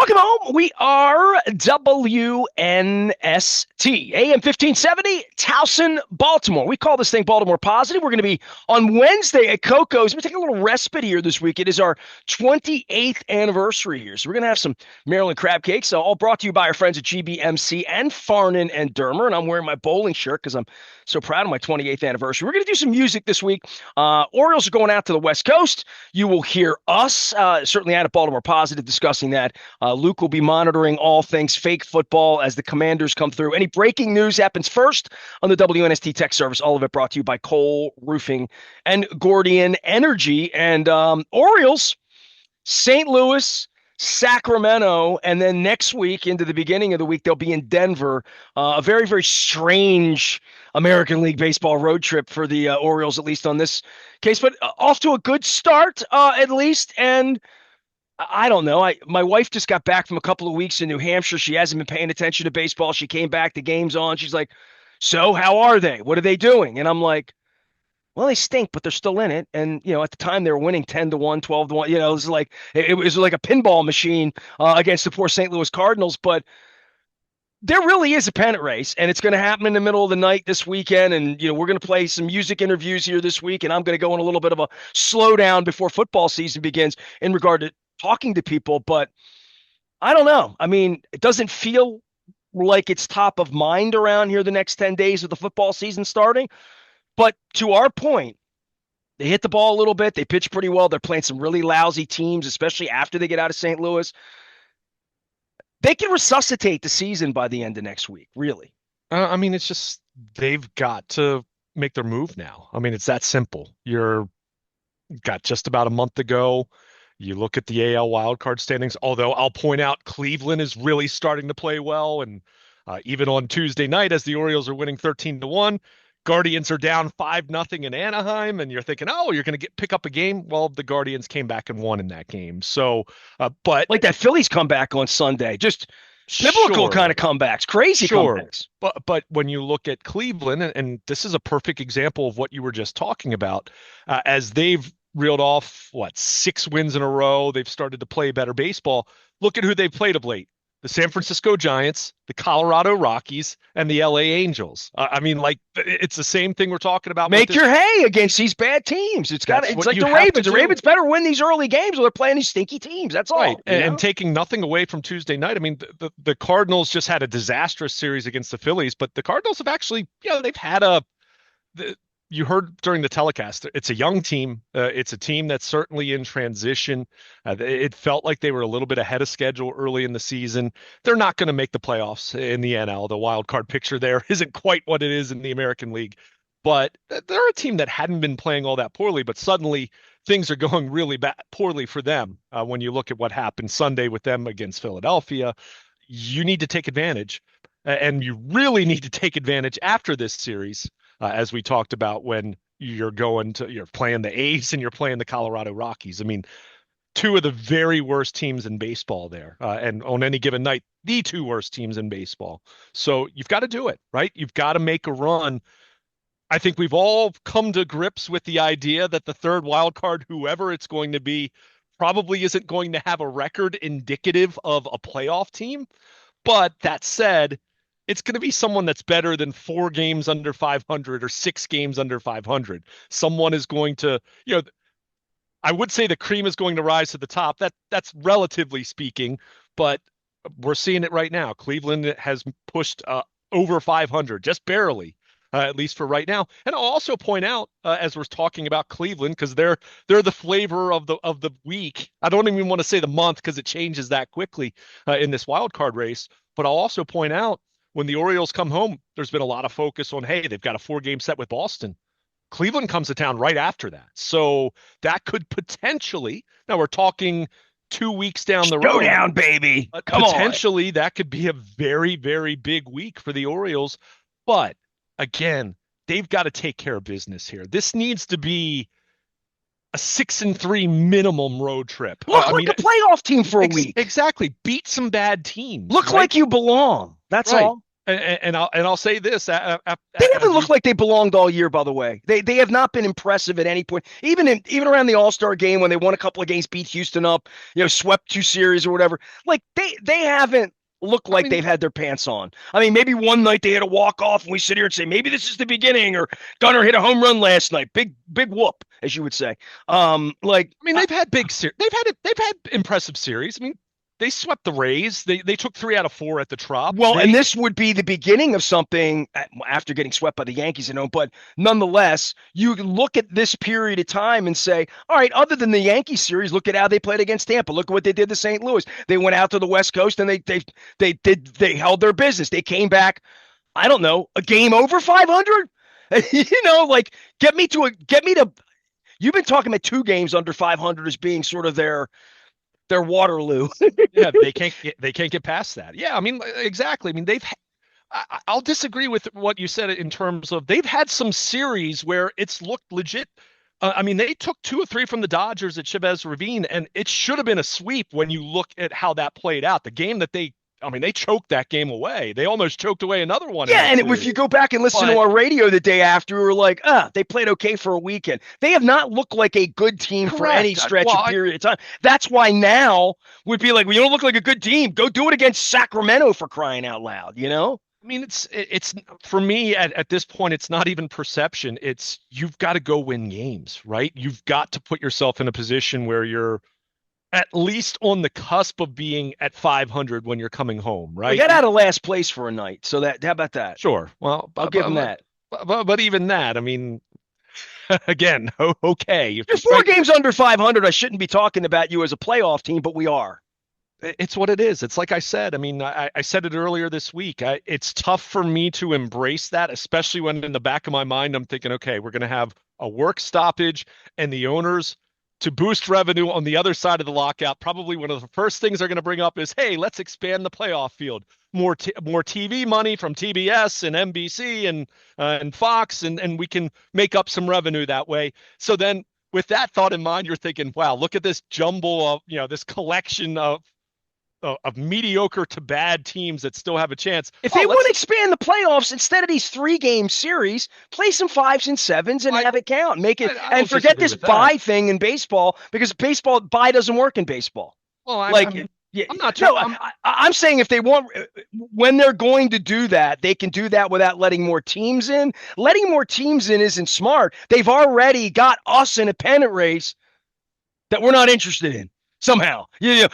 Welcome home. We are WNST, AM 1570, Towson, Baltimore. We call this thing Baltimore Positive. We're going to be on Wednesday at Coco's. We're taking a little respite here this week. It is our 28th anniversary here. So we're going to have some Maryland crab cakes, all brought to you by our friends at GBMC and Farnan and Dermer. And I'm wearing my bowling shirt because I'm so proud of my 28th anniversary. We're going to do some music this week. Orioles are going out to the West Coast. You will hear us, certainly out at Baltimore Positive, discussing that. Luke will be monitoring all things fake football as the Commanders come through. Any breaking news happens first on the WNST Tech Service. All of it brought to you by Cole Roofing and Gordian Energy. And Orioles, St. Louis, Sacramento, and then next week into the beginning of the week, they'll be in Denver. A very, very strange American League Baseball road trip for the Orioles, at least on this case. But off to a good start, at least. And I don't know. My wife just got back from a couple of weeks in New Hampshire. She hasn't been paying attention to baseball. She came back, the game's on. She's like, so how are they? What are they doing? And I'm like, well, they stink, but they're still in it. And, at the time they were winning 10-1, 12-1. It was like a pinball machine against the poor St. Louis Cardinals. But there really is a pennant race, and it's going to happen in the middle of the night this weekend. And, we're going to play some music interviews here this week, and I'm going to go on a little bit of a slowdown before football season begins in regard to talking to people. But I don't know. I mean, it doesn't feel like it's top of mind around here the next 10 days of the football season starting. But to our point, they hit the ball a little bit. They pitch pretty well. They're playing some really lousy teams, especially after they get out of St. Louis. They can resuscitate the season by the end of next week, really. It's just they've got to make their move now. It's that simple. You're got just about a month to go. You look at the AL wildcard standings, although I'll point out Cleveland is really starting to play well. And even on Tuesday night, as the Orioles are winning 13-1, Guardians are down 5-0 in Anaheim. And you're thinking, oh, you're going to pick up a game. Well, the Guardians came back and won in that game. So, but like that Phillies comeback on Sunday, just biblical kind of comebacks, crazy comebacks. But when you look at Cleveland, and this is a perfect example of what you were just talking about, as they've reeled off, 6 wins in a row. They've started to play better baseball. Look at who they've played of late. The San Francisco Giants, the Colorado Rockies, and the LA Angels. It's the same thing we're talking about. Make your hay against these bad teams. It's like the Ravens. The Ravens better win these early games or they're playing these stinky teams. That's all. Right. And taking nothing away from Tuesday night. The Cardinals just had a disastrous series against the Phillies, but the Cardinals have actually, they've had you heard during the telecast, it's a young team. It's a team that's certainly in transition. It felt like they were a little bit ahead of schedule early in the season. They're not going to make the playoffs in the NL. The wild card picture there isn't quite what it is in the American League. But they're a team that hadn't been playing all that poorly, but suddenly things are going really poorly for them. When you look at what happened Sunday with them against Philadelphia, you need to take advantage. And you really need to take advantage after this series. As we talked about, when you're playing the A's and you're playing the Colorado Rockies. Two of the very worst teams in baseball there. And on any given night, the 2 worst teams in baseball. So you've got to do it, right? You've got to make a run. I think we've all come to grips with the idea that the third wild card, whoever it's going to be, probably isn't going to have a record indicative of a playoff team. But that said, it's going to be someone that's better than 4 games under 500 or 6 games under 500. Someone is going to, I would say the cream is going to rise to the top. That's relatively speaking, but we're seeing it right now. Cleveland has pushed over 500, just barely, at least for right now. And I'll also point out, as we're talking about Cleveland, because they're the flavor of the week. I don't even want to say the month because it changes that quickly in this wild card race. But I'll also point out, when the Orioles come home, there's been a lot of focus on, hey, they've got a 4-game set with Boston. Cleveland comes to town right after that. So that could potentially, now we're talking 2 weeks down the road. Showdown, baby. Potentially, that could be a very, very big week for the Orioles. But again, they've got to take care of business here. This needs to be a 6-3 minimum road trip. Look like a playoff team for a week. Exactly. Beat some bad teams. Look like you belong. That's all. I'll say this They haven't as you looked like they belonged all year, by the way. They have not been impressive at any point. Even around the All-Star game when they won a couple of games, beat Houston up, swept 2 series or whatever. Like they haven't looked I like mean they've had their pants on. I mean, maybe one night they had a walk off, and we sit here and say maybe this is the beginning, or Gunnar hit a home run last night, big whoop, as you would say. Like I mean, they've had impressive series. I mean, they swept the Rays. They took 3 out of 4 at the Trop. well, and this would be the beginning of something after getting swept by the Yankees, but nonetheless, you look at this period of time and say, all right, other than the Yankee series, look at how they played against Tampa. Look at what they did to St. Louis. They went out to the West Coast and they held their business. They came back, I don't know, a game over 500. Like get me to. You've been talking about 2 games under 500 as being sort of their Waterloo. Yeah, they can't get past that. Yeah, I mean, exactly. I mean, I'll disagree with what you said in terms of they've had some series where it's looked legit. I mean, they took 2 or 3 from the Dodgers at Chavez Ravine, and it should have been a sweep when you look at how that played out. The game that they choked that game away. They almost choked away another one. Yeah, and if you go back and listen to our radio the day after, we were like, they played okay for a weekend. They have not looked like a good team for any stretch of period of time. That's why now would be like, well, you don't look like a good team. Go do it against Sacramento, for crying out loud, I mean, it's for me at this point, it's not even perception. It's you've got to go win games, right? You've got to put yourself in a position where you're at least on the cusp of being at 500 when you're coming home, right? We got out of last place for a night, so how about that? Sure. Well, I'll give them that. But even that, I mean, again, okay. If you're 4 games under 500, I shouldn't be talking about you as a playoff team, but we are. It's what it is. It's like I said. I mean, I said it earlier this week. It's tough for me to embrace that, especially when in the back of my mind, I'm thinking, okay, we're going to have a work stoppage and the owners to boost revenue on the other side of the lockout. Probably one of the first things they're going to bring up is, hey, let's expand the playoff field. More TV money from TBS and NBC and Fox, and we can make up some revenue that way. So then with that thought in mind, you're thinking, wow, look at this jumble of, this collection of mediocre to bad teams that still have a chance. If they want to expand the playoffs, instead of these 3-game series, play some 5s and 7s and have it count. Make it and forget this bye thing in baseball, because bye doesn't work in baseball. Well, I'm not sure. No, I'm saying if they want, when they're going to do that, they can do that without letting more teams in. Letting more teams in isn't smart. They've already got us in a pennant race that we're not interested in. Somehow,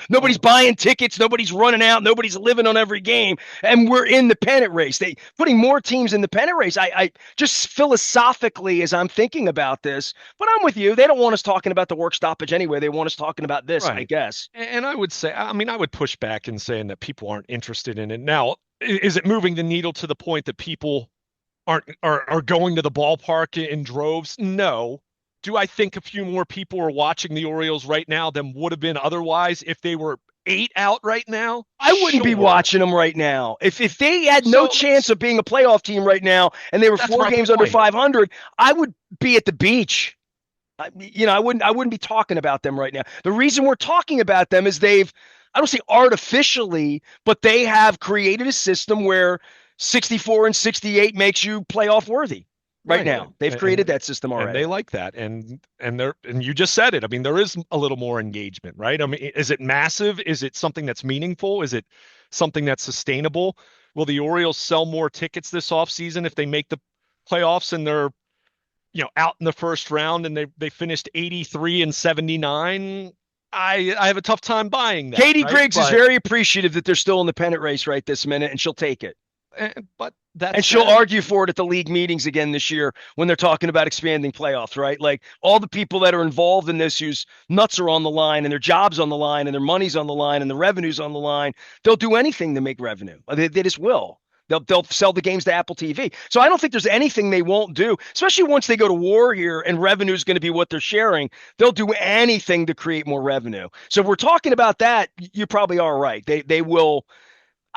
nobody's buying tickets, nobody's running out, nobody's living on every game, and we're in the pennant race. They putting more teams in the pennant race. I just philosophically, as I'm thinking about this, but I'm with you. They don't want us talking about the work stoppage anyway. They want us talking about this, right. I guess. And I would say, I mean, I would push back in saying that people aren't interested in it. Now, is it moving the needle to the point that people are going to the ballpark in droves? No. Do I think a few more people are watching the Orioles right now than would have been otherwise if they were 8 out right now? I wouldn't be watching them right now. If they had no chance of being a playoff team right now and they were 4 games under 500, I would be at the beach. I wouldn't be talking about them right now. The reason we're talking about them is I don't say artificially, but they have created a system where 64 and 68 makes you playoff worthy. Right now, they've created that system already. And they like that, and you just said it. I mean, there is a little more engagement, right? I mean, is it massive? Is it something that's meaningful? Is it something that's sustainable? Will the Orioles sell more tickets this offseason if they make the playoffs and they're, out in the first round and they finished 83 and 79? I have a tough time buying that. Katie Griggs is very appreciative that they're still in the pennant race right this minute, and she'll take it. And she'll argue for it at the league meetings again this year when they're talking about expanding playoffs, right? Like all the people that are involved in this whose nuts are on the line and their jobs on the line and their money's on the line and the revenue's on the line, they'll do anything to make revenue. They just will. They'll sell the games to Apple TV. So I don't think there's anything they won't do, especially once they go to war here and revenue is going to be what they're sharing. They'll do anything to create more revenue. So if we're talking about that, you probably are right. They will.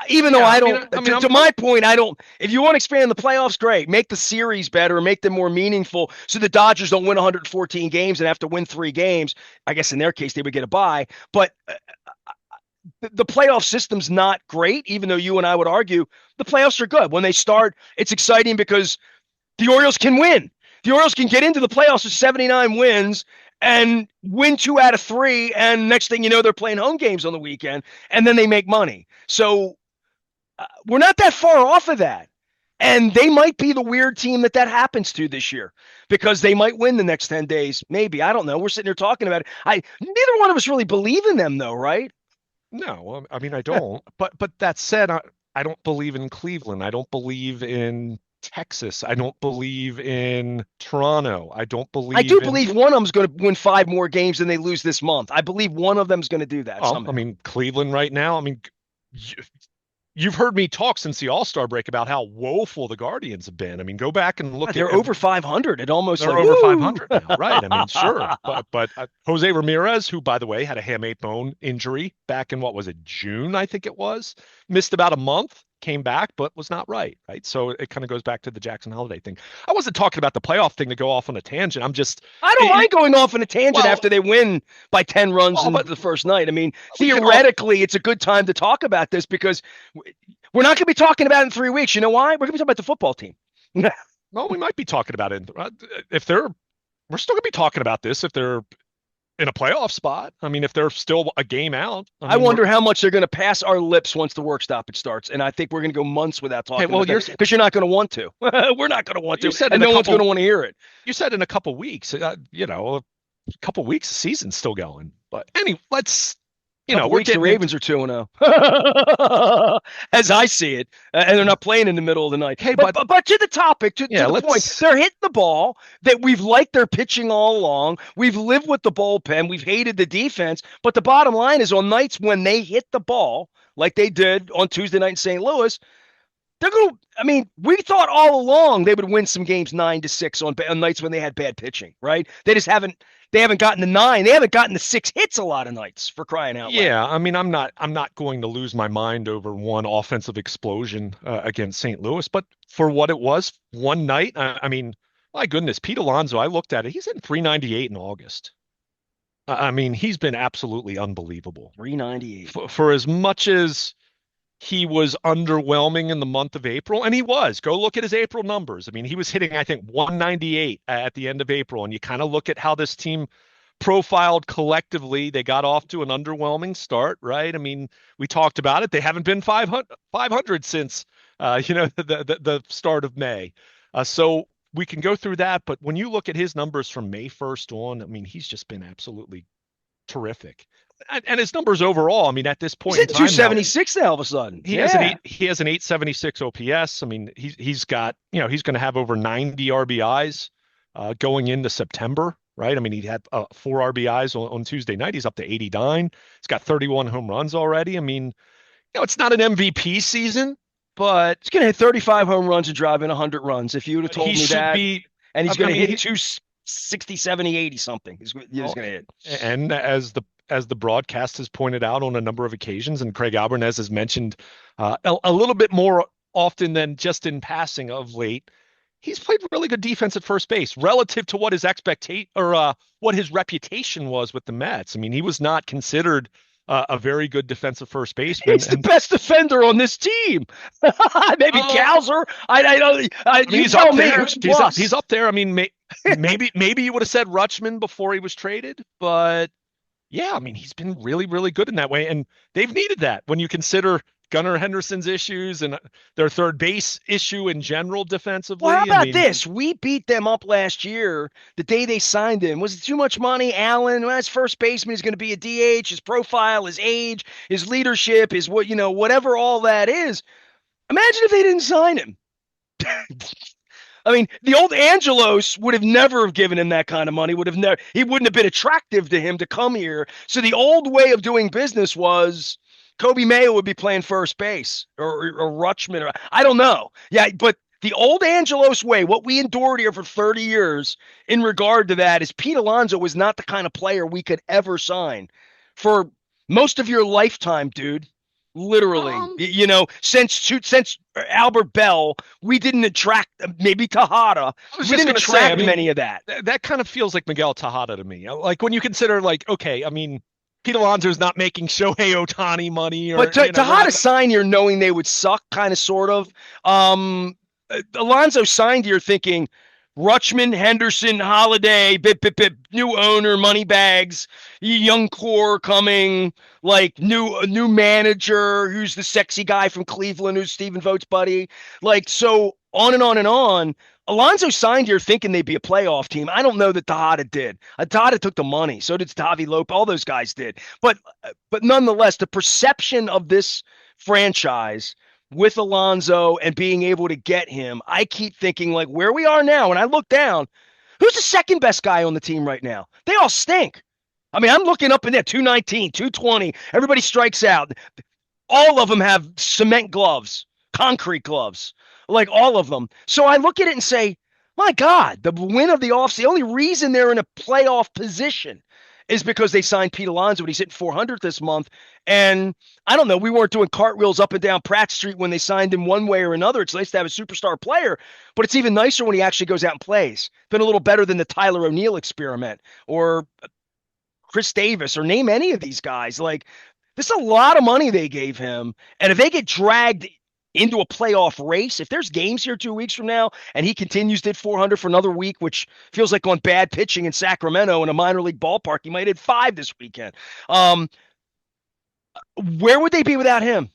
Even though to my point, I don't. If you want to expand the playoffs, great. Make the series better, make them more meaningful, so the Dodgers don't win 114 games and have to win 3 games. I guess in their case, they would get a bye. But the playoff system's not great, even though you and I would argue the playoffs are good. When they start, it's exciting because the Orioles can win. The Orioles can get into the playoffs with 79 wins and win 2 out of 3. And next thing you know, they're playing home games on the weekend, and then they make money. So we're not that far off of that. And they might be the weird team that happens to this year because they might win the next 10 days. Maybe. I don't know. We're sitting here talking about it. Neither one of us really believe in them, though, right? No, I mean, I don't. But that said, I don't believe in Cleveland. I don't believe in Texas. I don't believe in Toronto. I do believe one of them's going to win 5 more games than they lose this month. I believe one of them's going to do that somehow. I mean, Cleveland right now, I mean, you've heard me talk since the All-Star break about how woeful the Guardians have been. I mean, go back and look. They're over 500. It almost they're over 500 now, right? I mean, sure, but Jose Ramirez, who by the way had a hamate bone injury back in what was it, June? I think it was, missed about a month, came back, but was not right. So it kind of goes back to the Jackson Holiday thing. I wasn't talking about the playoff thing to go off on a tangent. I don't mind going off on a tangent after they win by 10 runs in the first night. I mean, theoretically, it's a good time to talk about this because we're not going to be talking about it in 3 weeks. You know why? We're going to be talking about the football team. Well, we might be talking about it we're still going to be talking about this if they're in a playoff spot. I mean, if they're still a game out. I wonder how much they're going to pass our lips once the work stoppage starts. And I think we're going to go months without talking about it because you're not going to want to. We're not going to want to. And no one's going to want to hear it. You said in a couple weeks, a couple weeks, the season's still going. But anyway, let's, the Ravens are 2-0 as I see it, and they're not playing in the middle of the night. Hey, but to the topic, to the point, they're hitting the ball that we've liked their pitching all along. We've lived with the bullpen. We've hated the defense. But the bottom line is on nights when they hit the ball, like they did on Tuesday night in St. Louis, we thought all along they would win some games 9-6 on nights when they had bad pitching, right? They haven't gotten the 9. They haven't gotten the 6 hits a lot of nights, for crying out loud. Yeah, I mean, I'm not going to lose my mind over one offensive explosion against St. Louis, but for what it was, one night, I mean, my goodness, Pete Alonso, I looked at it. He's in 398 in August. I mean, he's been absolutely unbelievable. 398. For as much as he was underwhelming in the month of April, and he was. Go look at his April numbers. I mean, he was hitting, I think, 198 at the end of April, and you kind of look at how this team profiled collectively. They got off to an underwhelming start, right? I mean, we talked about it. They haven't been 500 since, the start of May. So we can go through that, but when you look at his numbers from May 1st on, I mean, he's just been absolutely terrific. And his numbers overall, I mean, at this point, he's at 276 now all of a sudden. He has an 876 OPS. I mean, he's got, he's going to have over 90 RBIs going into September, right? I mean, he had 4 RBIs on Tuesday night. He's up to 89. He's got 31 home runs already. I mean, it's not an MVP season, but he's going to hit 35 home runs and drive in 100 runs. If you would have told me that, and he's going to hit 260, 70, 80 something. He's going to hit. And as the broadcast has pointed out on a number of occasions, and Craig Albernez has mentioned a little bit more often than just in passing of late, he's played really good defense at first base relative to what his what his reputation was with the Mets. I mean, he was not considered a very good defensive first baseman. He's the best defender on this team. Maybe Cowser. He's up there. He's up there. I mean, maybe you would have said Rutschman before he was traded, but yeah, I mean, he's been really, really good in that way, and they've needed that when you consider Gunnar Henderson's issues and their third base issue in general defensively. Well, how about this? We beat them up last year the day they signed him. Was it too much money? Allen, his first baseman is going to be a DH, his profile, his age, his leadership, his whatever all that is. Imagine if they didn't sign him. I mean, the old Angelos would have never have given him that kind of money. He wouldn't have been attractive to him to come here. So the old way of doing business was Kobe Mayo would be playing first base or Rutschman. I don't know. Yeah, but the old Angelos way, what we endured here for 30 years in regard to that is Pete Alonso was not the kind of player we could ever sign for most of your lifetime, dude. Literally, since Albert Bell, we didn't attract maybe Tejada. We didn't attract many of that. That kind of feels like Miguel Tejada to me. Like when you consider, like, okay, I mean, Pete Alonso's not making Shohei Ohtani money, But or we're Tejada not. signed here knowing they would suck, kind of, sort of. Alonso signed here thinking Rutschman, Henderson, Holiday, new owner, money bags, young core coming, like new manager who's the sexy guy from Cleveland, who's Stephen Vogt's buddy, like so on and on and on. Alonso signed here thinking they'd be a playoff team. I don't know that Tejada did. Tejada took the money. So did Tavi Lope. All those guys did. But nonetheless, the perception of this franchise with Alonso and being able to get him, I keep thinking like where we are now. And I look down, who's the second best guy on the team right now? They all stink. I mean, I'm looking up in there, 219, 220. Everybody strikes out. All of them have cement gloves, concrete gloves, like all of them. So I look at it and say, my God, the win of the offseason, the only reason they're in a playoff position is because they signed Pete Alonso, and he's hitting 400 this month. And I don't know, we weren't doing cartwheels up and down Pratt Street when they signed him one way or another. It's nice to have a superstar player, but it's even nicer when he actually goes out and plays. Been a little better than the Tyler O'Neill experiment or Chris Davis or name any of these guys. Like, this is a lot of money they gave him. And if they get dragged into a playoff race, if there's games here 2 weeks from now and he continues to hit 400 for another week, which feels like on bad pitching in Sacramento in a minor league ballpark, he might hit 5 this weekend. Where would they be without him?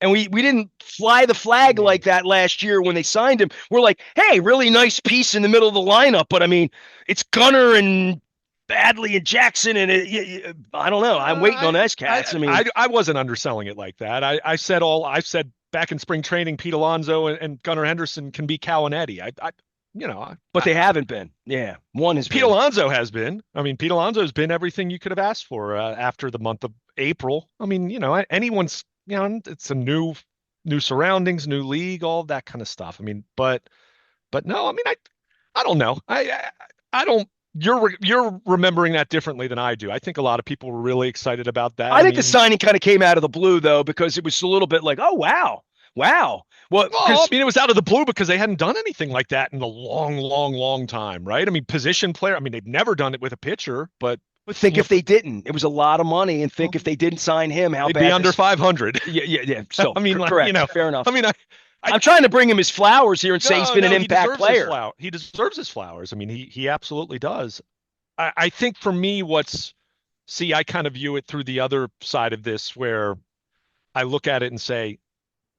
And we didn't fly the flag like that last year when they signed him. We're like, hey, really nice piece in the middle of the lineup. But I mean, it's Gunnar and Badley and Jackson, and I don't know. I'm waiting on those cats. I wasn't underselling it like that. I said back in spring training, Pete Alonso and Gunnar Henderson can be Cal and Eddie. But they haven't been. Yeah, one has Pete been. Alonso has been. I mean, Pete Alonso has been everything you could have asked for after the month of April. I mean, anyone's, it's a new surroundings, new league, all that kind of stuff. I mean, but no, I mean, I don't know. I don't. You're remembering that differently than I do. I think a lot of people were really excited about that. I think the signing kind of came out of the blue, though, because it was a little bit like, oh, wow. Well, I mean, it was out of the blue because they hadn't done anything like that in a long, long, long time, right? I mean, position player. I mean, they've never done it with a pitcher, but think if they didn't, it was a lot of money, and think if they didn't sign him, how they'd bad be under 500. Yeah. So I mean, correct, fair enough. I mean, I'm trying to bring him his flowers here and say he's been an impact player. He deserves his flowers. I mean, he absolutely does. I think for me, I kind of view it through the other side of this, where I look at it and say,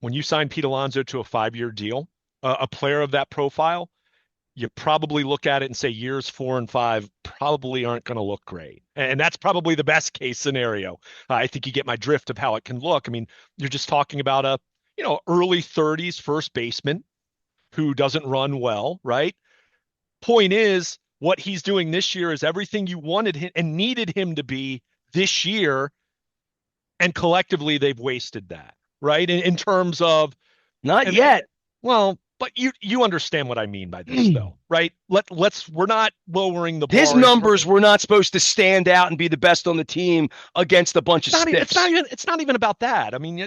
when you sign Pete Alonso to a 5-year deal, a player of that profile, you probably look at it and say years 4 and 5 probably aren't going to look great. And that's probably the best case scenario. I think you get my drift of how it can look. I mean, you're just talking about a, early 30s first baseman who doesn't run well, right? Point is, what he's doing this year is everything you wanted him and needed him to be this year. And collectively, they've wasted that, right? In terms of not yet. Well, but you understand what I mean by this, though, right? We're not lowering the bar. His numbers were not supposed to stand out and be the best on the team against a bunch of stiffs. It's not even about that. I mean,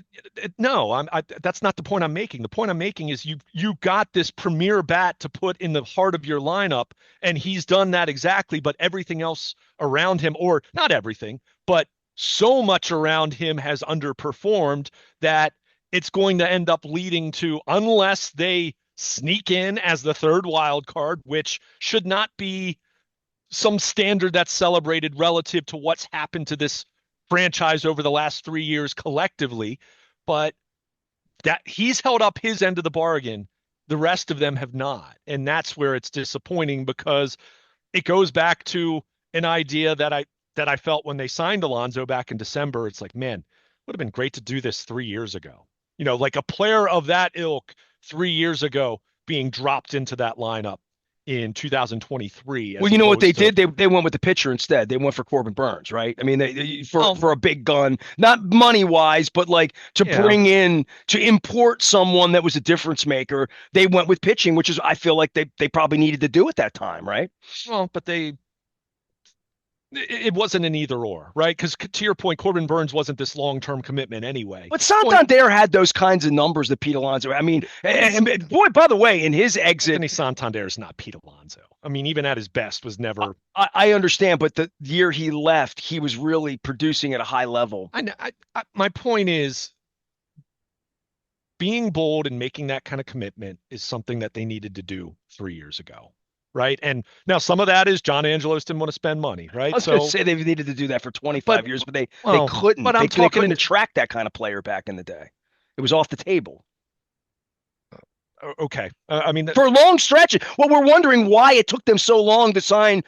that's not the point I'm making. The point I'm making is you got this premier bat to put in the heart of your lineup, and he's done that exactly. But everything else around him, or not everything, but so much around him has underperformed that it's going to end up leading to, unless they sneak in as the third wild card, which should not be some standard that's celebrated relative to what's happened to this franchise over the last 3 years collectively, but that he's held up his end of the bargain. The rest of them have not. And that's where it's disappointing, because it goes back to an idea that I felt when they signed Alonso back in December. It's like, man, it would have been great to do this 3 years ago. Like a player of that ilk 3 years ago being dropped into that lineup in 2023. Well, you know what they did? They went with the pitcher instead. They went for Corbin Burns, right? I mean, for a big gun, not money wise, but like to bring in, to import someone that was a difference maker. They went with pitching, which is, I feel like they probably needed to do at that time, right? Well, but they it wasn't an either or, right? Because to your point, Corbin Burns wasn't this long-term commitment anyway. But Going, Santander had those kinds of numbers that Pete Alonso. I mean, and boy, by the way, in his exit, Anthony Santander is not Pete Alonso. I mean, even at his best, was never. I understand, but the year he left, he was really producing at a high level. My point is, being bold and making that kind of commitment is something that they needed to do 3 years ago, right? And now some of that is John Angelos didn't want to spend money, I right? was going to say they needed to do that for 25 years, but they couldn't. But They couldn't attract that kind of player back in the day. It was off the table. Okay. I mean, for long stretches. Well, we're wondering why it took them so long to sign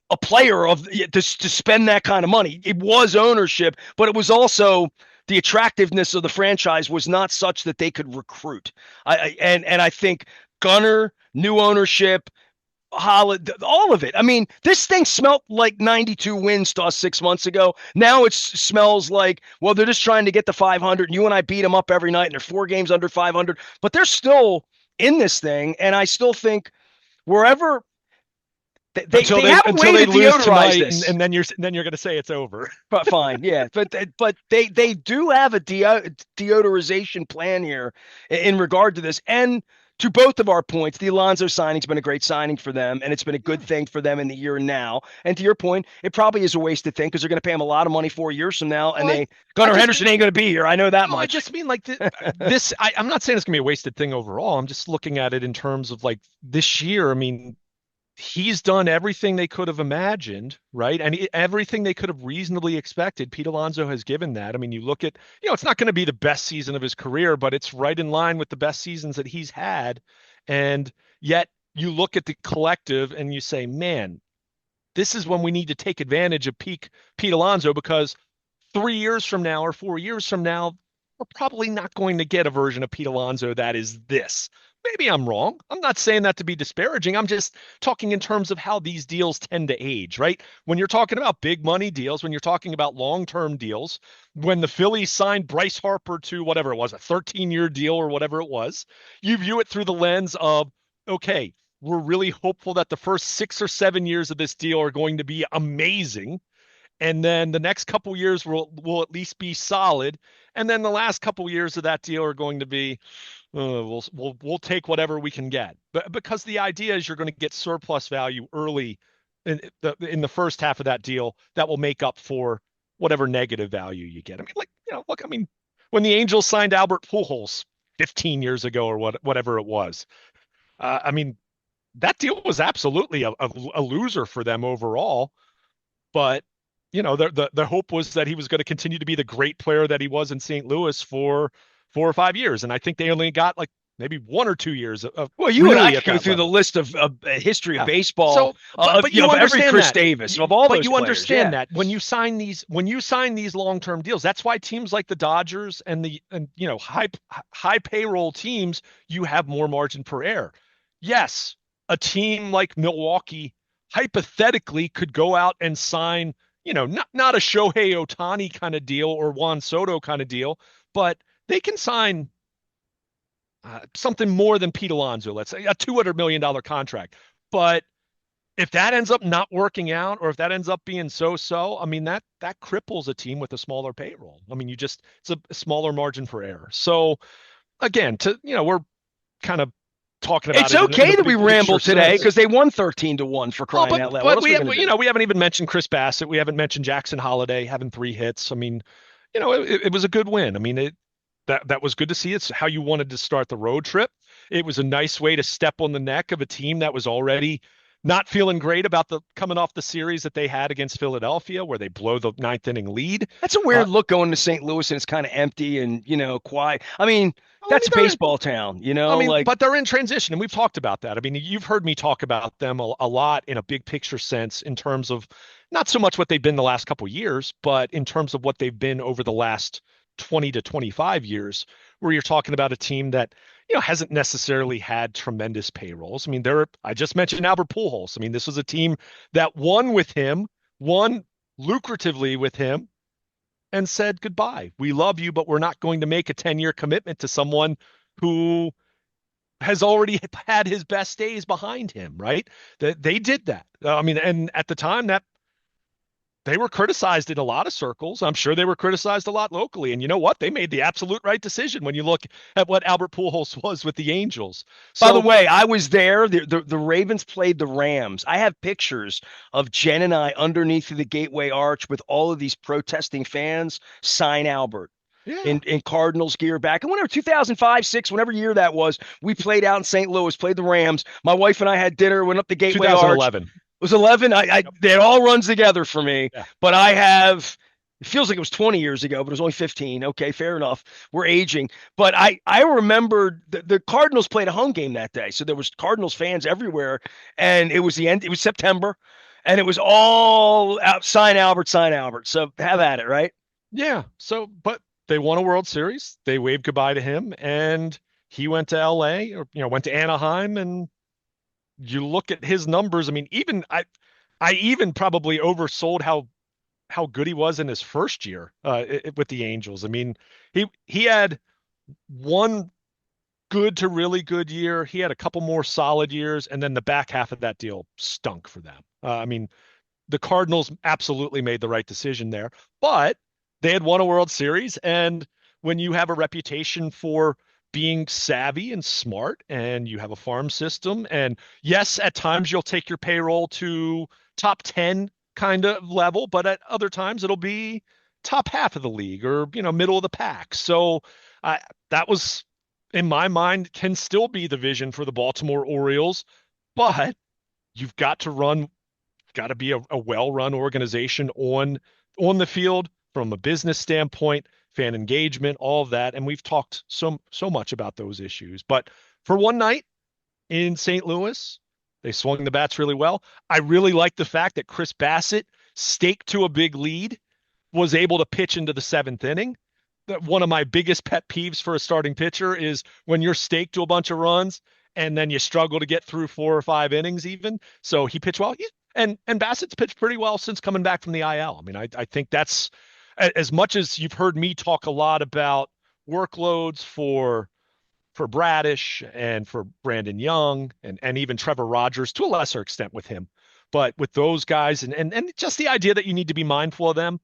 a player to spend that kind of money. It was ownership, but it was also the attractiveness of the franchise was not such that they could recruit. And I think Gunnar, new ownership, all of it. I mean, this thing smelt like 92 wins to us 6 months ago. Now it smells like, well, they're just trying to get to 500. And you and I beat them up every night, and they're 4 games under 500. But they're still in this thing, and I still think wherever they have a way to deodorize this, and then you're going to say it's over. But fine, yeah, but they do have a deodorization plan here in regard to this, and to both of our points, the Alonso signing's been a great signing for them, and it's been a good thing for them in the year now. And to your point, it probably is a wasted thing because they're going to pay him a lot of money 4 years from now, and Gunnar Henderson ain't going to be here. I know that much. I just mean like this. I'm not saying it's going to be a wasted thing overall. I'm just looking at it in terms of like this year. I mean, he's done everything they could have imagined, right? And everything they could have reasonably expected. Pete Alonso has given that. I mean, you look at, it's not going to be the best season of his career, but it's right in line with the best seasons that he's had. And yet you look at the collective and you say, man, this is when we need to take advantage of Pete Alonso, because 3 years from now or 4 years from now, we're probably not going to get a version of Pete Alonso that is this. Maybe I'm wrong. I'm not saying that to be disparaging. I'm just talking in terms of how these deals tend to age, right? When you're talking about big money deals, when you're talking about long-term deals, when the Phillies signed Bryce Harper to whatever it was, a 13-year deal or whatever it was, you view it through the lens of, okay, we're really hopeful that the first 6 or 7 years of this deal are going to be amazing. And then the next couple years will at least be solid. And then the last couple years of that deal are going to be, we'll take whatever we can get. But because the idea is you're going to get surplus value early in the first half of that deal that will make up for whatever negative value you get. I mean, look, I mean, when the Angels signed Albert Pujols 15 years ago or whatever it was, I mean, that deal was absolutely a loser for them overall. But the hope was that he was going to continue to be the great player that he was in St. Louis for 4 or 5 years. And I think they only got like maybe 1 or 2 years of. Well, you really and I go through the list of history of baseball. So, but you understand every Chris that. Davis of all those. But you players, understand that when you sign these long-term deals, that's why teams like the Dodgers and high payroll teams, you have more margin for error. Yes, a team like Milwaukee hypothetically could go out and sign, not a Shohei Ohtani kind of deal or Juan Soto kind of deal, but they can sign something more than Pete Alonso, let's say a $200 million contract. But if that ends up not working out, or if that ends up being so-so, I mean, that cripples a team with a smaller payroll. I mean, it's a smaller margin for error. So again, we're kind of talking about it's okay that we ramble today because they won 13-1 for crying out loud. But we haven't even mentioned Chris Bassett. We haven't mentioned Jackson Holiday having 3 hits. I mean, it was a good win. I mean, that was good to see. It's how you wanted to start the road trip. It was a nice way to step on the neck of a team that was already not feeling great about coming off the series that they had against Philadelphia, where they blow the 9th inning lead. That's a weird look going to St. Louis, and it's kind of empty and quiet. I mean, that's a baseball town, but they're in transition, and we've talked about that. I mean, you've heard me talk about them a lot in a big picture sense, in terms of not so much what they've been the last couple of years, but in terms of what they've been over the last 20 to 25 years, where you're talking about a team that hasn't necessarily had tremendous payrolls. I mean, I just mentioned Albert Pujols. I mean, this was a team that won lucratively with him, and said goodbye. We love you, but we're not going to make a 10-year commitment to someone who has already had his best days behind him, right? That they did that. I mean, and at the time, that they were criticized in a lot of circles. I'm sure they were criticized a lot locally. And you know what? They made the absolute right decision when you look at what Albert Pujols was with the Angels. By the So way, I was there. The Ravens played the Rams. I have pictures of Jen and I underneath the Gateway Arch with all of these protesting fans sign Albert yeah, in Cardinals gear back. And whenever 2005, 6, whenever year that was, we played out in St. Louis, played the Rams. My wife and I had dinner, went up the Gateway Arch. 2011. It was 11. Yep. It all runs together for me. Yeah. But I have. It feels like it was 20 years ago, but it was only 15. Okay, fair enough. We're aging. But I remember the Cardinals played a home game that day, so there was Cardinals fans everywhere, and it was the end. It was September, and it was all out, sign Albert, sign Albert. So have at it, right? Yeah. So, but they won a World Series. They waved goodbye to him, and he went to LA, or went to Anaheim. And you look at his numbers. I mean, even I even probably oversold how good he was in his first year with the Angels. I mean, he had one good to really good year. He had a couple more solid years, and then the back half of that deal stunk for them. I mean, the Cardinals absolutely made the right decision there, but they had won a World Series. And when you have a reputation for being savvy and smart, and you have a farm system, and yes, at times you'll take your payroll to top 10 kind of level, but at other times it'll be top half of the league, or, middle of the pack. So that was, in my mind, can still be the vision for the Baltimore Orioles, but you've got to be a well-run organization on the field from a business standpoint, fan engagement, all of that. And we've talked so much about those issues. But for one night in St. Louis, they swung the bats really well. I really like the fact that Chris Bassett, staked to a big lead, was able to pitch into the seventh inning. That one of my biggest pet peeves for a starting pitcher is when you're staked to a bunch of runs and then you struggle to get through 4 or 5 innings even. So he pitched well. And Bassett's pitched pretty well since coming back from the IL. I mean, I think that's, as much as you've heard me talk a lot about workloads for Bradish and for Brandon Young and even Trevor Rogers to a lesser extent with him. But with those guys and just the idea that you need to be mindful of them.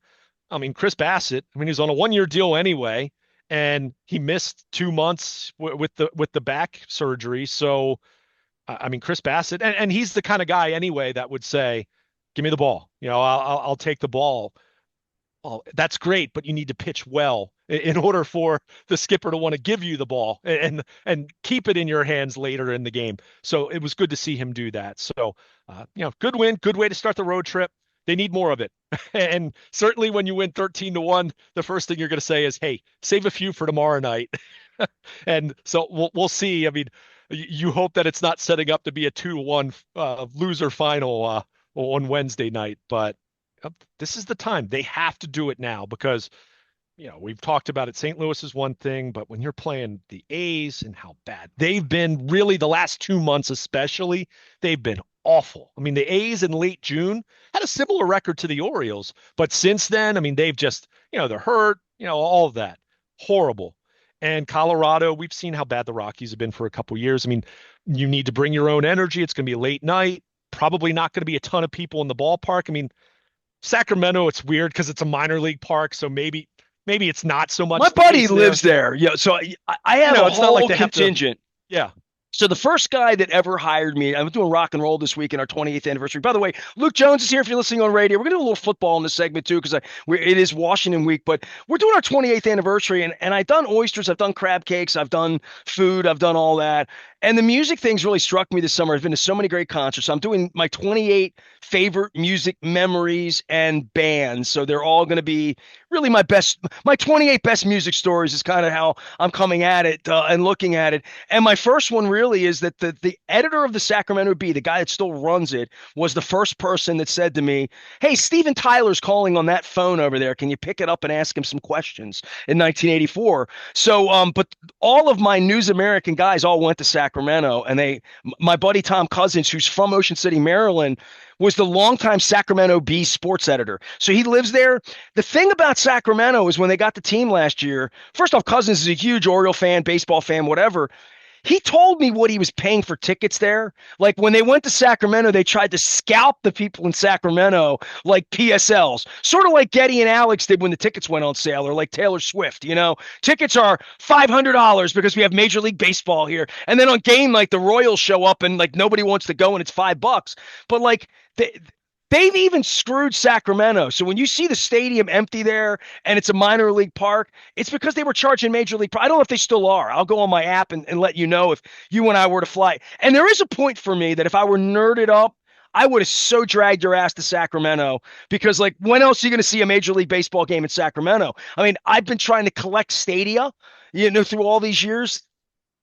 I mean, Chris Bassett, I mean, he's on a 1-year deal anyway, and he missed 2 months with the back surgery. So, I mean, Chris Bassett, and he's the kind of guy anyway that would say, give me the ball. I'll take the ball. Oh, that's great, but you need to pitch well in order for the skipper to want to give you the ball and keep it in your hands later in the game. So it was good to see him do that. So, good win, good way to start the road trip. They need more of it. And certainly when you win 13-1, the first thing you're going to say is, hey, save a few for tomorrow night. And so we'll see. I mean, you hope that it's not setting up to be a 2-1 loser final on Wednesday night, but this is the time. They have to do it now because, we've talked about it. St. Louis is one thing, but when you're playing the A's and how bad they've been, really the last 2 months especially, they've been awful. I mean, the A's in late June had a similar record to the Orioles, but since then, I mean, they've just, they're hurt, all of that. Horrible. And Colorado, we've seen how bad the Rockies have been for a couple years. I mean, you need to bring your own energy. It's going to be a late night. Probably not going to be a ton of people in the ballpark. I mean, Sacramento, it's weird because it's a minor league park, so maybe it's not so much. My buddy lives there. Yeah, so I have a it's not like whole they have to. contingent. Yeah. So the first guy that ever hired me, I'm doing rock and roll this week in our 28th anniversary. By the way, Luke Jones is here if you're listening on radio. We're going to do a little football in this segment too because it is Washington week, but we're doing our 28th anniversary, and I've done oysters, I've done crab cakes, I've done food, I've done all that. And the music things really struck me this summer. I've been to so many great concerts. I'm doing my 28 favorite music memories and bands. So they're all going to be really my 28 best music stories is kind of how I'm coming at it and looking at it. And my first one really is that the editor of the Sacramento Bee, the guy that still runs it, was the first person that said to me, hey, Steven Tyler's calling on that phone over there. Can you pick it up and ask him some questions in 1984? So, but all of my News American guys all went to Sacramento, and my buddy Tom Cousins, who's from Ocean City, Maryland, was the longtime Sacramento Bee sports editor. So he lives there. The thing about Sacramento is when they got the team last year, first off, Cousins is a huge Oriole fan, baseball fan, whatever. he told me what he was paying for tickets there. Like when they went to Sacramento, they tried to scalp the people in Sacramento like PSLs, sort of like Getty and Alex did when the tickets went on sale, or like Taylor Swift. Tickets are $500 because we have Major League Baseball here, and then on game like the Royals show up and like nobody wants to go and it's $5. But like they've even screwed Sacramento. So when you see the stadium empty there and it's a minor league park, it's because they were charging Major League. I don't know if they still are. I'll go on my app and let you know if you and I were to fly. And there is a point for me that if I were nerded up, I would have so dragged your ass to Sacramento because, like, when else are you going to see a Major League Baseball game in Sacramento? I mean, I've been trying to collect stadia, through all these years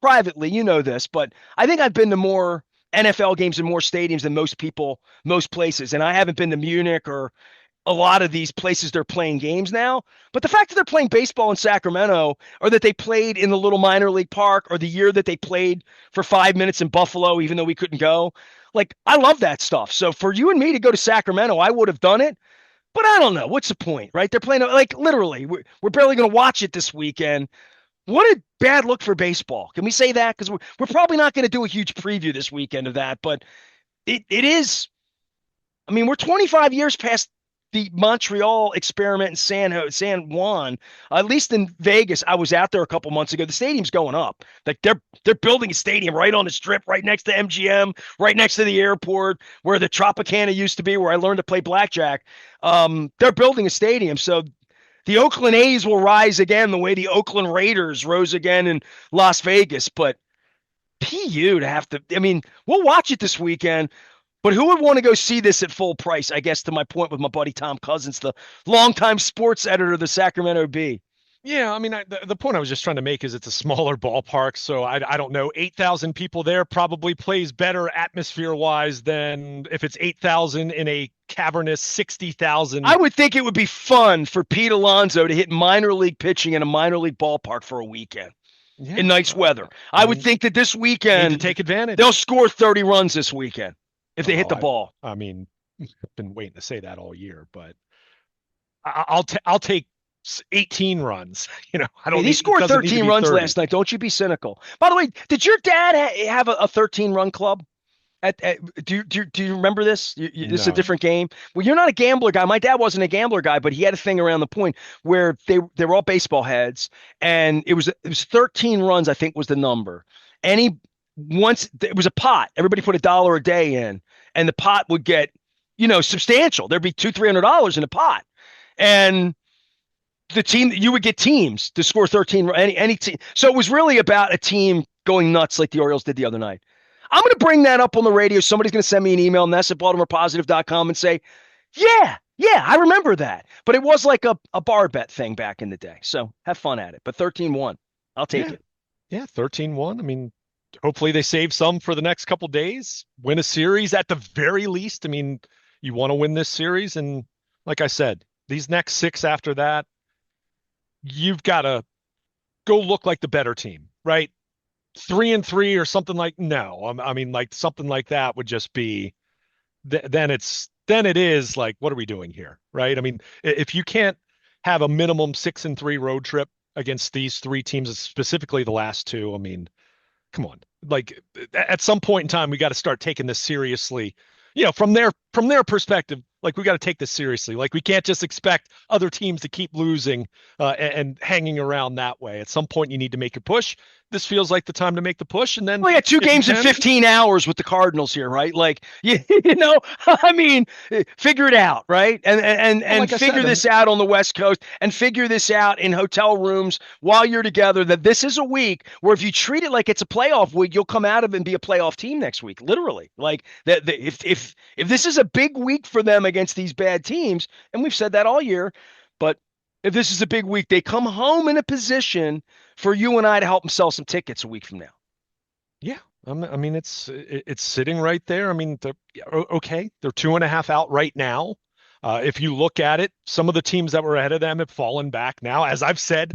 privately, this, but I think I've been to more NFL games in more stadiums than most people, most places. And I haven't been to Munich or a lot of these places they're playing games now. But the fact that they're playing baseball in Sacramento, or that they played in the little minor league park, or the year that they played for 5 minutes in Buffalo, even though we couldn't go, like, I love that stuff. So for you and me to go to Sacramento, I would have done it. But I don't know. What's the point, right? They're playing, like, literally, we're barely going to watch it this weekend. What a bad look for baseball. Can we say that? Because we're probably not going to do a huge preview this weekend of that, but it is. I mean, we're 25 years past the Montreal experiment in San Juan. At least in Vegas, I was out there a couple months ago. The stadium's going up. Like they're building a stadium right on the Strip, right next to MGM, right next to the airport where the Tropicana used to be, where I learned to play blackjack. They're building a stadium, so the Oakland A's will rise again the way the Oakland Raiders rose again in Las Vegas. But PU to have to, I mean, we'll watch it this weekend, but who would want to go see this at full price? I guess to my point with my buddy Tom Cousins, the longtime sports editor of the Sacramento Bee. Yeah, I mean, the point I was just trying to make is it's a smaller ballpark, so I don't know. 8,000 people there probably plays better atmosphere-wise than if it's 8,000 in a cavernous 60,000. I would think it would be fun for Pete Alonso to hit minor league pitching in a minor league ballpark for a weekend in nice weather. I would think that this weekend to take advantage. They'll score 30 runs this weekend if they hit the ball. I mean, I've been waiting to say that all year, but I'll take 18 runs. I don't. He scored 13 runs last night. Don't you be cynical. By the way, did your dad have a 13-run club? Do you remember this? This is a different game. Well, you're not a gambler guy. My dad wasn't a gambler guy, but he had a thing around the point where they were all baseball heads, and it was 13 runs, I think, was the number. And it was a pot. Everybody put $1 a day in, and the pot would get substantial. There'd be $200-300 in a pot, and the team, you would get teams to score 13, any team. So it was really about a team going nuts like the Orioles did the other night. I'm going to bring that up on the radio. Somebody's going to send me an email, ness@baltimorepositive.com, and say, yeah, I remember that. But it was like a bar bet thing back in the day. So have fun at it. But 13-1, I'll take it. Yeah, 13-1. I mean, hopefully they save some for the next couple days, win a series at the very least. I mean, you want to win this series. And like I said, these next 6 after that, you've got to go look like the better team, right? 3-3 or something like, no, I mean, like something like that would just be, then it is like, what are we doing here? Right. I mean, if you can't have a minimum 6-3 road trip against these 3 teams, specifically the last 2, I mean, come on, like at some point in time, we got to start taking this seriously, from their perspective. Like, we got to take this seriously. Like, we can't just expect other teams to keep losing and hanging around that way. At some point, you need to make a push. This feels like the time to make the push. And then, well, yeah, 2 games in 15 hours with the Cardinals here, right? Like, I mean, figure it out, right? And like figure this out on the West Coast, and figure this out in hotel rooms while you're together. That this is a week where if you treat it like it's a playoff week, you'll come out of it and be a playoff team next week. Literally, like that. If this is a big week for them against these bad teams, and we've said that all year, but if this is a big week, they come home in a position for you and I to help them sell some tickets a week from now. Yeah. I mean, it's sitting right there. I mean, they're 2.5 out right now. If you look at it, some of the teams that were ahead of them have fallen back now. As I've said,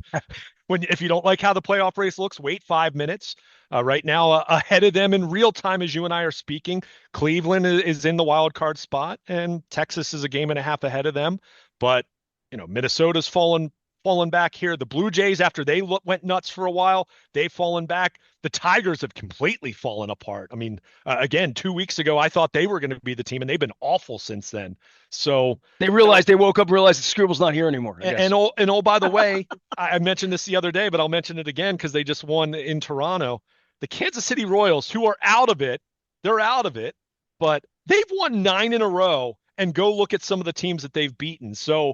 if you don't like how the playoff race looks, wait 5 minutes. Right now, ahead of them in real time as you and I are speaking, Cleveland is in the wild card spot, and Texas is a game and a half ahead of them. But Minnesota's fallen fallen back here. The Blue Jays, after they went nuts for a while, they've fallen back. The Tigers have completely fallen apart. I mean, again, 2 weeks ago, I thought they were going to be the team, and they've been awful since then. So They realized they woke up and realized that Scribble's not here anymore, I guess. and by the way, I mentioned this the other day, but I'll mention it again because they just won in Toronto. The Kansas City Royals, who are out of it, they're out of it, but they've won 9 in a row. And go look at some of the teams that they've beaten. So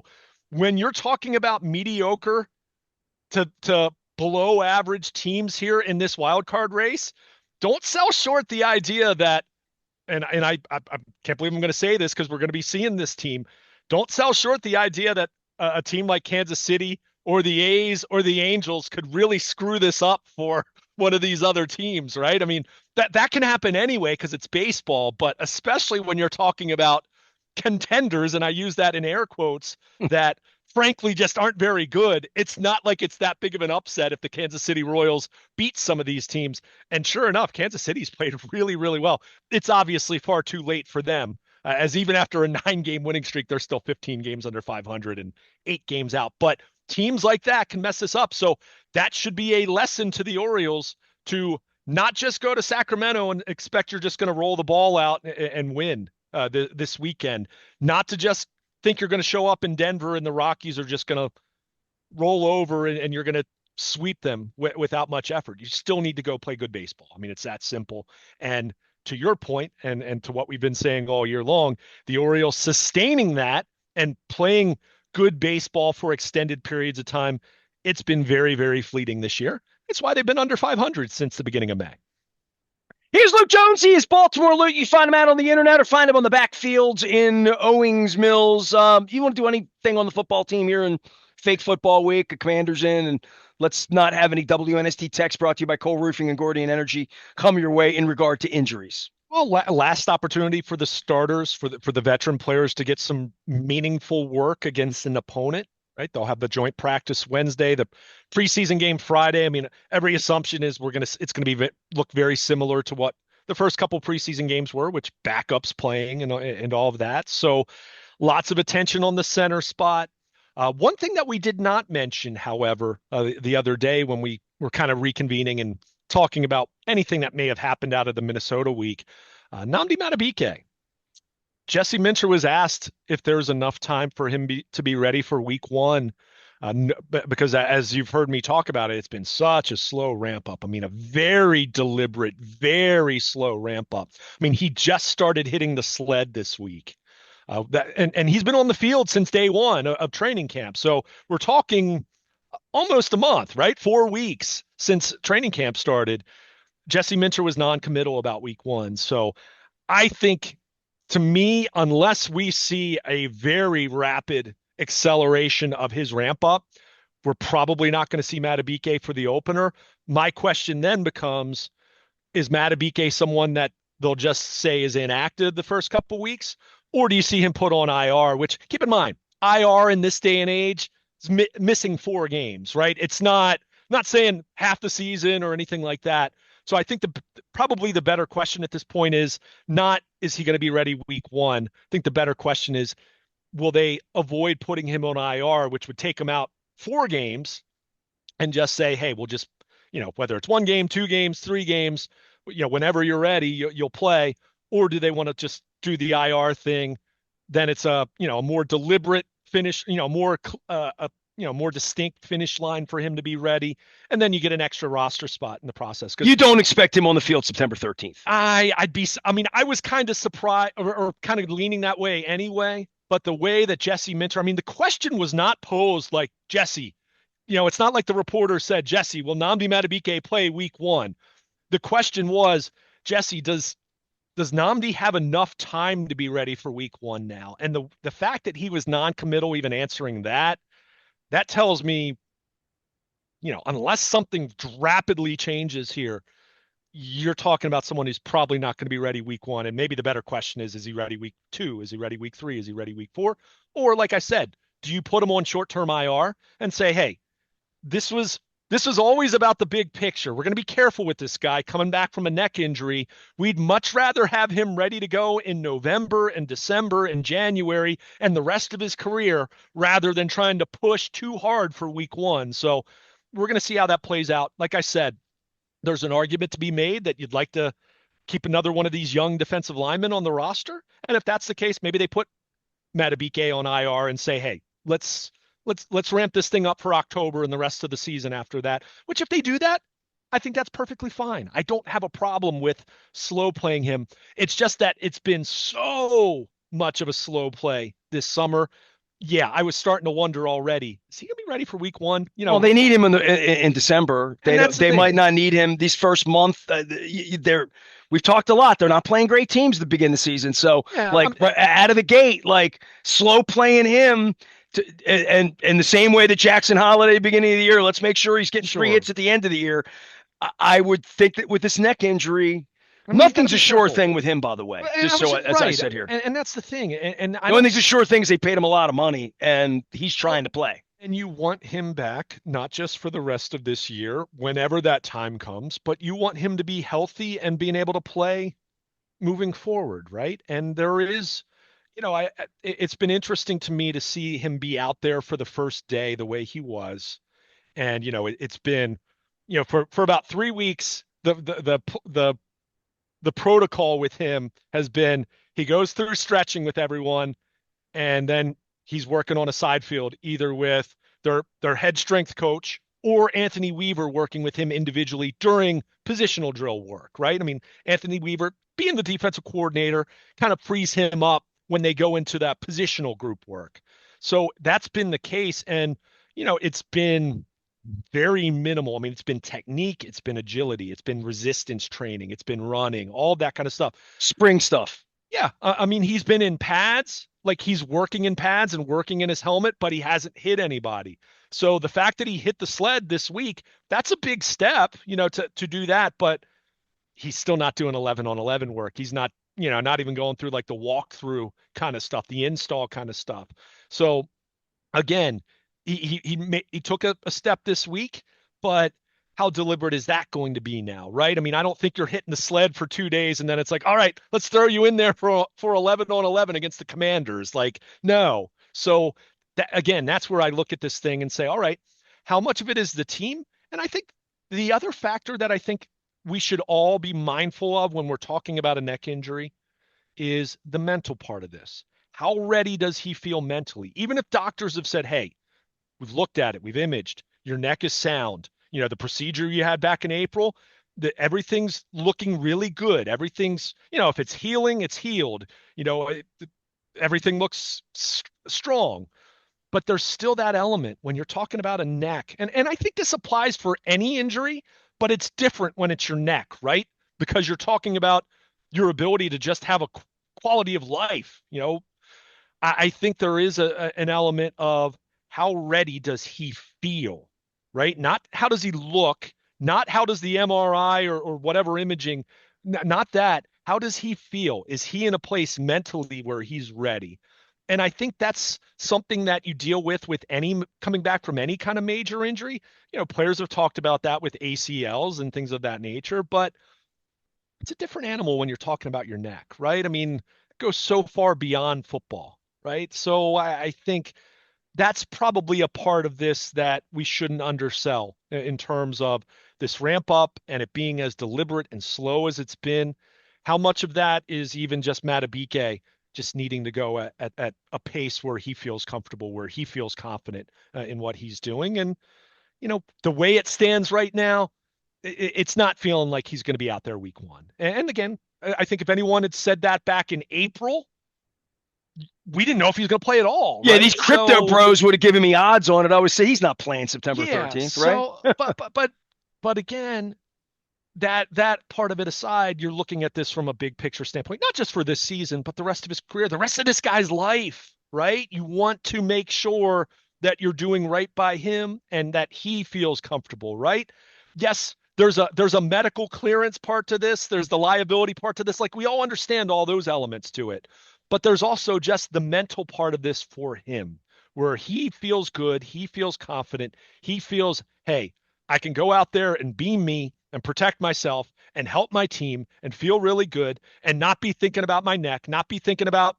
when you're talking about mediocre to below average teams here in this wild card race, don't sell short the idea that, and I can't believe I'm going to say this because we're going to be seeing this team. Don't sell short the idea that a team like Kansas City or the A's or the Angels could really screw this up for one of these other teams, right? I mean, that can happen anyway because it's baseball, but especially when you're talking about contenders, and I use that in air quotes, that frankly just aren't very good. It's not like it's that big of an upset if the Kansas City Royals beat some of these teams. And sure enough, Kansas City's played really, really well. It's obviously far too late for them, as even after a 9-game winning streak, they're still 15 games under 500 and 8 games out. But teams like that can mess this up. So that should be a lesson to the Orioles to not just go to Sacramento and expect you're just going to roll the ball out and win. This weekend, not to just think you're going to show up in Denver and the Rockies are just going to roll over and you're going to sweep them without much effort. You still need to go play good baseball. I mean, it's that simple. And to your point, and to what we've been saying all year long, the Orioles sustaining that and playing good baseball for extended periods of time, it's been very, very fleeting this year. It's why they've been under 500 since the beginning of May. Here's Luke Jones. He is Baltimore Luke. You find him out on the internet or find him on the backfields in Owings Mills. You want to do anything on the football team here in fake football week? A Commander's in, and let's not have any WNST text brought to you by Cole Roofing and Gordian Energy come your way in regard to injuries. Well, last opportunity for the starters, for the veteran players to get some meaningful work against an opponent. Right, they'll have the joint practice Wednesday, the preseason game Friday. I mean, every assumption is it's going to look very similar to what the first couple preseason games were, which backups playing and all of that. So, lots of attention on the center spot. One thing that we did not mention, however, the other day when we were kind of reconvening and talking about anything that may have happened out of the Minnesota week, Nnamdi Madubuike. Jesse Minter was asked if there's enough time for him to be ready for week 1, because as you've heard me talk about it, it's been such a slow ramp up. I mean, a very deliberate, very slow ramp up. I mean, he just started hitting the sled this week. And he's been on the field since day 1 of training camp. So we're talking almost a month, right? 4 weeks since training camp started. Jesse Minter was non-committal about week 1. So I think, to me, unless we see a very rapid acceleration of his ramp up, we're probably not going to see Madubuike for the opener. My question then becomes, is Madubuike someone that they'll just say is inactive the first couple of weeks? Or do you see him put on IR, which, keep in mind, IR in this day and age is missing 4 games, right? It's not saying half the season or anything like that. So I think probably the better question at this point is not, is he going to be ready week 1? I think the better question is, will they avoid putting him on IR, which would take him out 4 games, and just say, hey, we'll just, whether it's 1 game, 2 games, 3 games, whenever you're ready, you'll play. Or do they want to just do the IR thing? Then it's a more deliberate finish, more distinct finish line for him to be ready. And then you get an extra roster spot in the process. You don't expect him on the field September 13th. I was kind of surprised or kind of leaning that way anyway. But the way that Jesse Minter, the question was not posed like, Jesse, it's not like the reporter said, Jesse, will Nnamdi Madubuike play week 1? The question was, Jesse, does Nnamdi have enough time to be ready for week 1 now? And the fact that he was non-committal, even answering that tells me, unless something rapidly changes here, you're talking about someone who's probably not going to be ready week 1. And maybe the better question is he ready week 2? Is he ready week 3? Is he ready week 4? Or like I said, do you put him on short-term IR and say, hey, this was This is always about the big picture. We're going to be careful with this guy coming back from a neck injury. We'd much rather have him ready to go in November and December and January and the rest of his career rather than trying to push too hard for week one. So we're going to see how that plays out. Like I said, there's an argument to be made that you'd like to keep another one of these young defensive linemen on the roster. And if that's the case, maybe they put Matabike on IR and say, hey, let's ramp this thing up for October and the rest of the season after that. Which if they do that, I think that's perfectly fine. I don't have a problem with slow playing him. It's just that it's been so much of a slow play this summer. Yeah, I was starting to wonder already. Is he gonna be ready for week one? Well, they need him in December. They might not need him these first month. We've talked a lot. They're not playing great teams at the beginning of the season. So yeah, out of the gate, like slow playing him and in the same way that Jackson Holiday beginning of the year, let's make sure he's getting 3 hits at the end of the year. I would think that with this neck injury, nothing's a sure thing with him, by the way, just so as I said here. And that's the thing. And the only thing's a sure thing is they paid him a lot of money and he's trying to play. And you want him back, not just for the rest of this year, whenever that time comes, but you want him to be healthy and being able to play moving forward, right? And there is, it's been interesting to me to see him be out there for the first day the way he was. And, it's been, for about 3 weeks, the protocol with him has been he goes through stretching with everyone, and then he's working on a side field, either with their head strength coach or Anthony Weaver working with him individually during positional drill work, right? I mean, Anthony Weaver, being the defensive coordinator, kind of frees him up when they go into that positional group work. So that's been the case. And, it's been very minimal. I mean, it's been technique, it's been agility, it's been resistance training, it's been running, all that kind of stuff. Spring stuff. Yeah. I mean, he's been in pads, like he's working in pads and working in his helmet, but he hasn't hit anybody. So the fact that he hit the sled this week, that's a big step, to do that, but he's still not doing 11 on 11 work. He's not, not even going through like the walkthrough kind of stuff, the install kind of stuff. So again, he took a step this week, but how deliberate is that going to be now, right? I mean, I don't think you're hitting the sled for 2 days and then it's like, all right, let's throw you in there for 11 on 11 against the Commanders. Like, no. So again, that's where I look at this thing and say, all right, how much of it is the team? And I think the other factor that I think we should all be mindful of when we're talking about a neck injury is the mental part of this. How ready does he feel mentally? Even if doctors have said, hey, we've looked at it, we've imaged, your neck is sound. The procedure you had back in April, everything's looking really good. Everything's, if it's healing, it's healed. Everything looks strong. But there's still that element when you're talking about a neck. And I think this applies for any injury, but it's different when it's your neck, right? Because you're talking about your ability to just have a quality of life. I think there is an element of how ready does he feel, right? Not how does he look, not how does the MRI or whatever imaging, not that. How does he feel? Is he in a place mentally where he's ready? And I think that's something that you deal with any coming back from any kind of major injury. Players have talked about that with ACLs and things of that nature, but it's a different animal when you're talking about your neck, right? I mean, it goes so far beyond football, right? So I think that's probably a part of this that we shouldn't undersell in terms of this ramp up and it being as deliberate and slow as it's been. How much of that is even just Matabike just needing to go at a pace where he feels comfortable, where he feels confident in what he's doing. And, the way it stands right now, it's not feeling like he's going to be out there week one. And again, I think if anyone had said that back in April, we didn't know if he was going to play at all. Yeah, right? These crypto bros would have given me odds on it. I would say he's not playing September 13th, right? But again, that part of it aside, you're looking at this from a big picture standpoint, not just for this season, but the rest of his career, the rest of this guy's life, right? You want to make sure that you're doing right by him and that he feels comfortable, right? Yes, there's a medical clearance part to this. There's the liability part to this. Like, we all understand all those elements to it. But there's also just the mental part of this for him, where he feels good, he feels confident, he feels, hey, I can go out there and be me and protect myself and help my team and feel really good and not be thinking about my neck, not be thinking about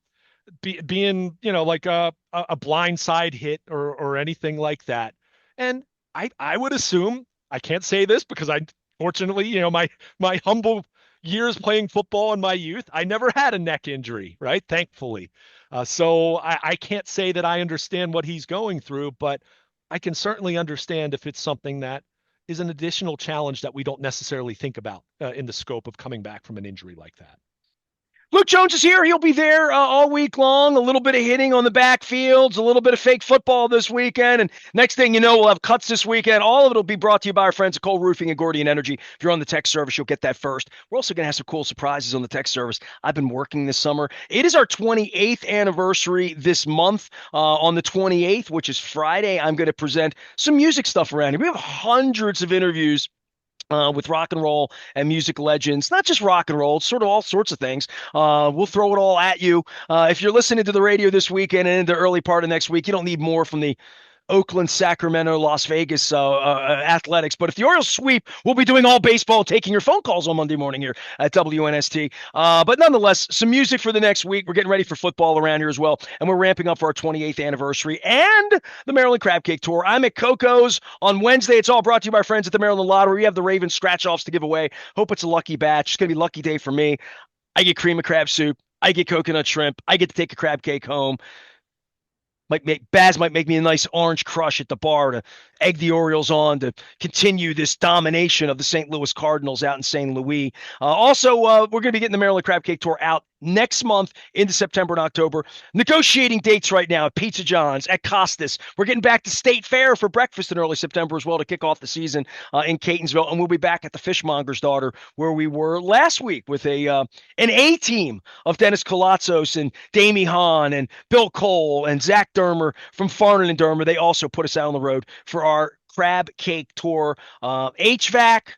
being, like a blind side hit or anything like that. And I would assume, I can't say this because I fortunately, my humble years playing football in my youth, I never had a neck injury, right? Thankfully. So I can't say that I understand what he's going through, but I can certainly understand if it's something that is an additional challenge that we don't necessarily think about in the scope of coming back from an injury like that. Luke Jones is here. He'll be there all week long. A little bit of hitting on the backfields, a little bit of fake football this weekend. And next thing you know, we'll have cuts this weekend. All of it will be brought to you by our friends at Cole Roofing and Gordian Energy. If you're on the text service, you'll get that first. We're also going to have some cool surprises on the text service. I've been working this summer. It is our 28th anniversary this month. On the 28th, which is Friday, I'm going to present some music stuff around here. We have hundreds of interviews with rock and roll and music legends, not just rock and roll, sort of all sorts of things. We'll throw it all at you. If you're listening to the radio this weekend and in the early part of next week, you don't need more from the Oakland, Sacramento, Las Vegas athletics. But if the Orioles sweep, we'll be doing all baseball, taking your phone calls on Monday morning here at WNST. But nonetheless, some music for the next week. We're getting ready for football around here as well. And we're ramping up for our 28th anniversary and the Maryland Crab Cake Tour. I'm at Coco's on Wednesday. It's all brought to you by our friends at the Maryland Lottery. We have the Ravens scratch-offs to give away. Hope it's a lucky batch. It's going to be a lucky day for me. I get cream of crab soup. I get coconut shrimp. I get to take a crab cake home. Baz might make me a nice orange crush at the bar to egg the Orioles on to continue this domination of the St. Louis Cardinals out in St. Louis. Also, we're going to be getting the Maryland Crab Cake Tour out next month into September and October. Negotiating dates right now at Pizza John's, at Costas. We're getting back to State Fair for breakfast in early September as well to kick off the season in Catonsville. And we'll be back at the Fishmonger's Daughter where we were last week with an A team of Dennis Colatzos and Damie Hahn and Bill Cole and Zach Dermer from Farnan and Dermer. They also put us out on the road for our Crab Cake Tour. HVAC.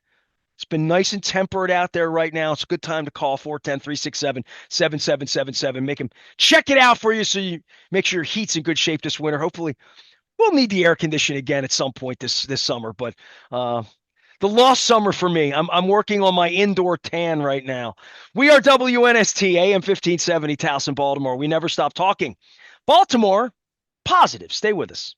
It's been nice and temperate out there right now. It's a good time to call 410-367-7777. Make them check it out for you so you make sure your heat's in good shape this winter. Hopefully, we'll need the air conditioning again at some point this summer. But the lost summer for me. I'm working on my indoor tan right now. We are WNST, AM 1570, Towson, Baltimore. We never stop talking. Baltimore, positive. Stay with us.